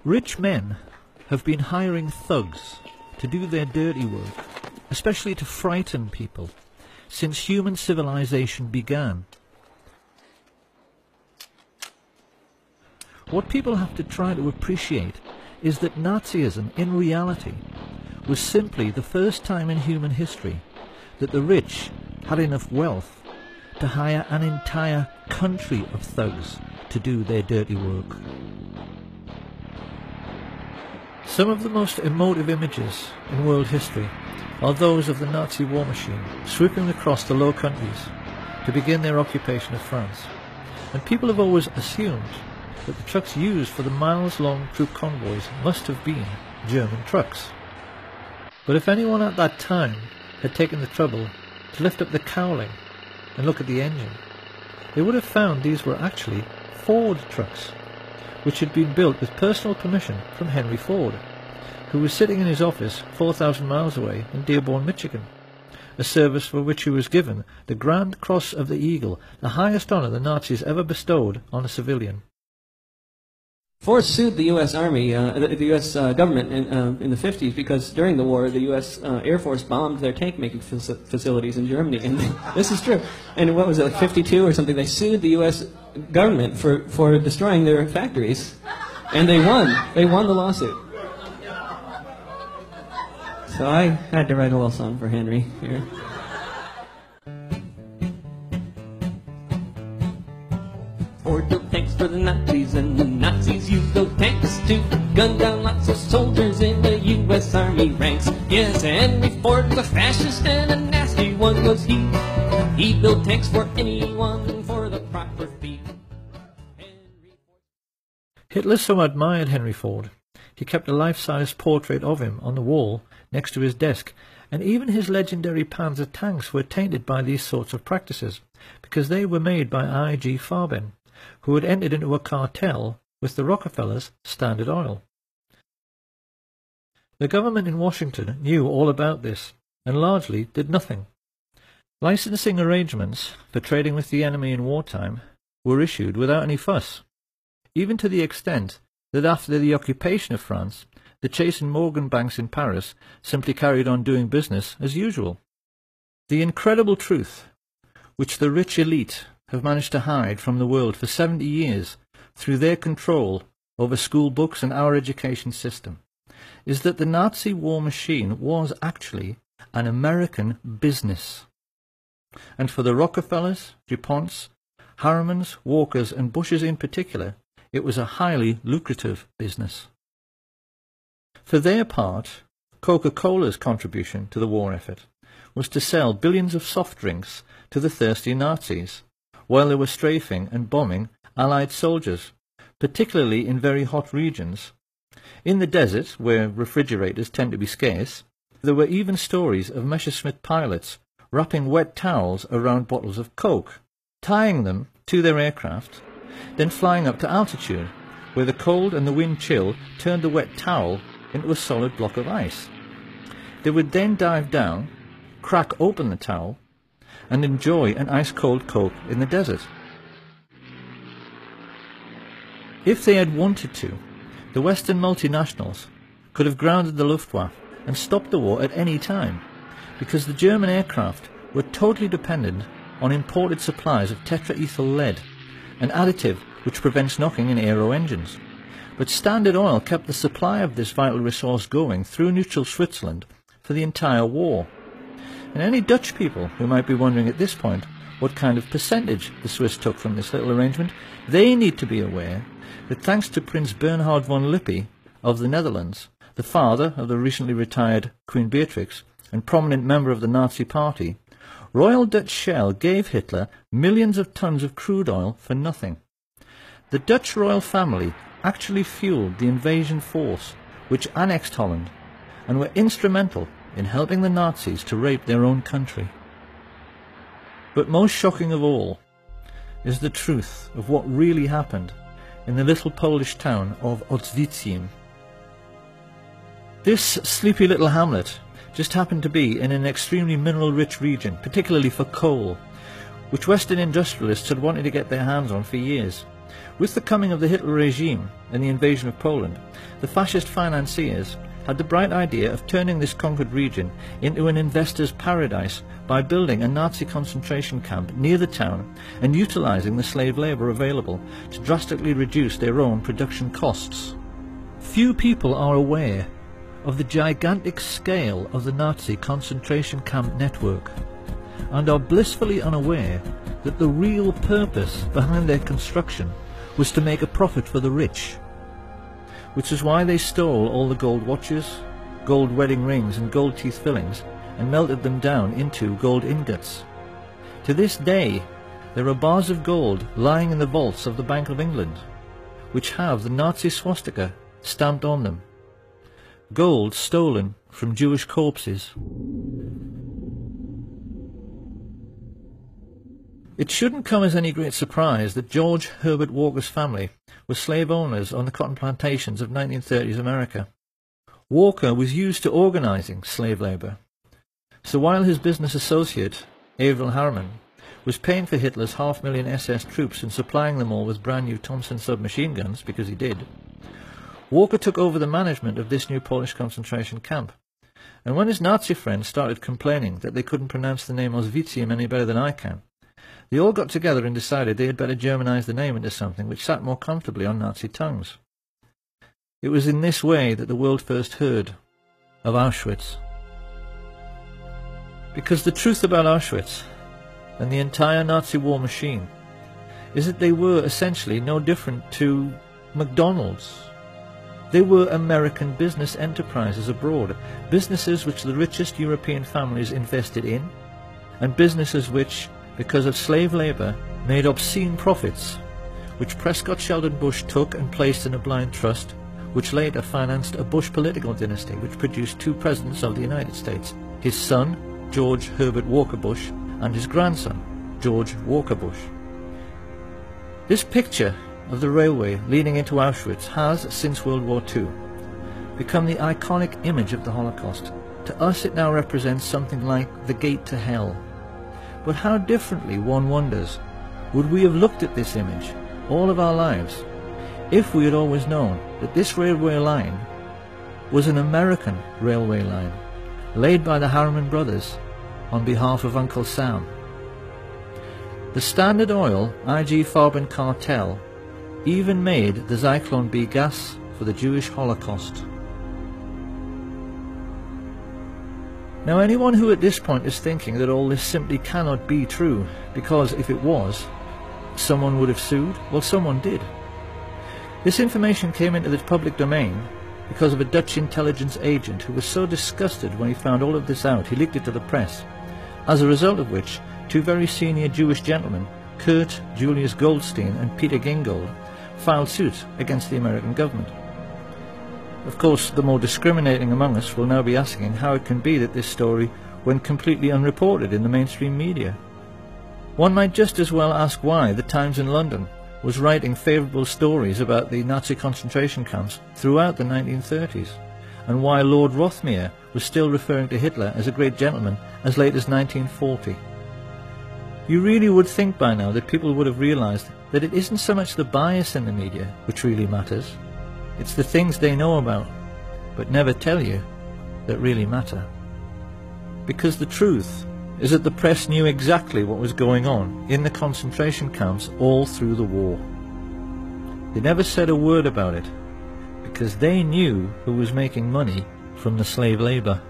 Rich men have been hiring thugs to do their dirty work, especially to frighten people, since human civilization began. What people have to try to appreciate is that Nazism, in reality, was simply the first time in human history that the rich had enough wealth to hire an entire country of thugs to do their dirty work. Some of the most emotive images in world history are those of the Nazi war machine sweeping across the Low Countries to begin their occupation of France. And people have always assumed that the trucks used for the miles-long troop convoys must have been German trucks. But if anyone at that time had taken the trouble to lift up the cowling and look at the engine, they would have found these were actually Ford trucks, which had been built with personal permission from Henry Ford, who was sitting in his office 4,000 miles away in Dearborn, Michigan, a service for which he was given the Grand Cross of the Eagle, the highest honor the Nazis ever bestowed on a civilian. Ford sued the U.S. Army, the U.S. government in the 50s because during the war the U.S. Air Force bombed their tank-making facilities in Germany. And this is true. And what was it, like 52 or something? They sued the U.S. government for destroying their factories. And they won. They won the lawsuit. So I had to write a little song for Henry here. Ford built tanks for the Nazis, and the Nazis used those tanks to gun down lots of soldiers in the U.S. Army ranks. Yes, Henry Ford was a fascist and a nasty one was he. He built tanks for anyone for the proper fee. Hitler so admired Henry Ford, he kept a life-size portrait of him on the wall next to his desk, and even his legendary Panzer tanks were tainted by these sorts of practices, because they were made by I.G. Farben, who had entered into a cartel with the Rockefellers' Standard Oil. The government in Washington knew all about this, and largely did nothing. Licensing arrangements for trading with the enemy in wartime were issued without any fuss, even to the extent that after the occupation of France, the Chase and Morgan banks in Paris simply carried on doing business as usual. The incredible truth, which the rich elite have managed to hide from the world for 70 years through their control over school books and our education system, is that the Nazi war machine was actually an American business. And for the Rockefellers, DuPonts, Harrimans, Walkers and Bushes in particular, it was a highly lucrative business. For their part, Coca-Cola's contribution to the war effort was to sell billions of soft drinks to the thirsty Nazis, while they were strafing and bombing Allied soldiers, particularly in very hot regions. In the desert, where refrigerators tend to be scarce, there were even stories of Messerschmitt pilots wrapping wet towels around bottles of Coke, tying them to their aircraft, then flying up to altitude, where the cold and the wind chill turned the wet towel into a solid block of ice. They would then dive down, crack open the towel, and enjoy an ice-cold Coke in the desert. If they had wanted to, the Western multinationals could have grounded the Luftwaffe and stopped the war at any time, because the German aircraft were totally dependent on imported supplies of tetraethyl lead, an additive which prevents knocking in aero engines. But Standard Oil kept the supply of this vital resource going through neutral Switzerland for the entire war. And any Dutch people who might be wondering at this point what kind of percentage the Swiss took from this little arrangement, they need to be aware that thanks to Prince Bernhard von Lippi of the Netherlands, the father of the recently retired Queen Beatrix and prominent member of the Nazi Party, Royal Dutch Shell gave Hitler millions of tons of crude oil for nothing. The Dutch royal family actually fueled the invasion force which annexed Holland and were instrumental in helping the Nazis to rape their own country. But most shocking of all is the truth of what really happened in the little Polish town of Oświęcim. This sleepy little hamlet just happened to be in an extremely mineral-rich region, particularly for coal, which Western industrialists had wanted to get their hands on for years. With the coming of the Hitler regime and the invasion of Poland, the fascist financiers had the bright idea of turning this conquered region into an investor's paradise by building a Nazi concentration camp near the town and utilising the slave labour available to drastically reduce their own production costs. Few people are aware of the gigantic scale of the Nazi concentration camp network, and are blissfully unaware that the real purpose behind their construction was to make a profit for the rich, which is why they stole all the gold watches, gold wedding rings and gold teeth fillings and melted them down into gold ingots. To this day, there are bars of gold lying in the vaults of the Bank of England, which have the Nazi swastika stamped on them. Gold stolen from Jewish corpses. It shouldn't come as any great surprise that George Herbert Walker's family were slave owners on the cotton plantations of 1930s America. Walker was used to organising slave labour. So while his business associate, Averell Harriman, was paying for Hitler's 500,000 SS troops and supplying them all with brand new Thompson submachine guns, because he did, Walker took over the management of this new Polish concentration camp. And when his Nazi friends started complaining that they couldn't pronounce the name Auschwitz any better than I can, they all got together and decided they had better Germanize the name into something which sat more comfortably on Nazi tongues. It was in this way that the world first heard of Auschwitz. Because the truth about Auschwitz and the entire Nazi war machine is that they were essentially no different to McDonald's. They were American business enterprises abroad, businesses which the richest European families invested in, and businesses which, because of slave labour, made obscene profits, which Prescott Sheldon Bush took and placed in a blind trust, which later financed a Bush political dynasty which produced two presidents of the United States, his son, George Herbert Walker Bush, and his grandson, George Walker Bush. This picture of the railway leading into Auschwitz has, since World War II, become the iconic image of the Holocaust. To us it now represents something like the gate to hell. But how differently, one wonders, would we have looked at this image all of our lives if we had always known that this railway line was an American railway line laid by the Harriman brothers on behalf of Uncle Sam. The Standard Oil IG Farben cartel even made the Zyklon B gas for the Jewish Holocaust. Now anyone who at this point is thinking that all this simply cannot be true, because if it was, someone would have sued, well, someone did. This information came into the public domain because of a Dutch intelligence agent who was so disgusted when he found all of this out, he leaked it to the press, as a result of which two very senior Jewish gentlemen, Kurt Julius Goldstein and Peter Gingold, filed suit against the American government. Of course, the more discriminating among us will now be asking how it can be that this story went completely unreported in the mainstream media. One might just as well ask why the Times in London was writing favourable stories about the Nazi concentration camps throughout the 1930s, and why Lord Rothermere was still referring to Hitler as a great gentleman as late as 1940. You really would think by now that people would have realised that it isn't so much the bias in the media which really matters, it's the things they know about, but never tell you, that really matter. Because the truth is that the press knew exactly what was going on in the concentration camps all through the war. They never said a word about it, because they knew who was making money from the slave labour.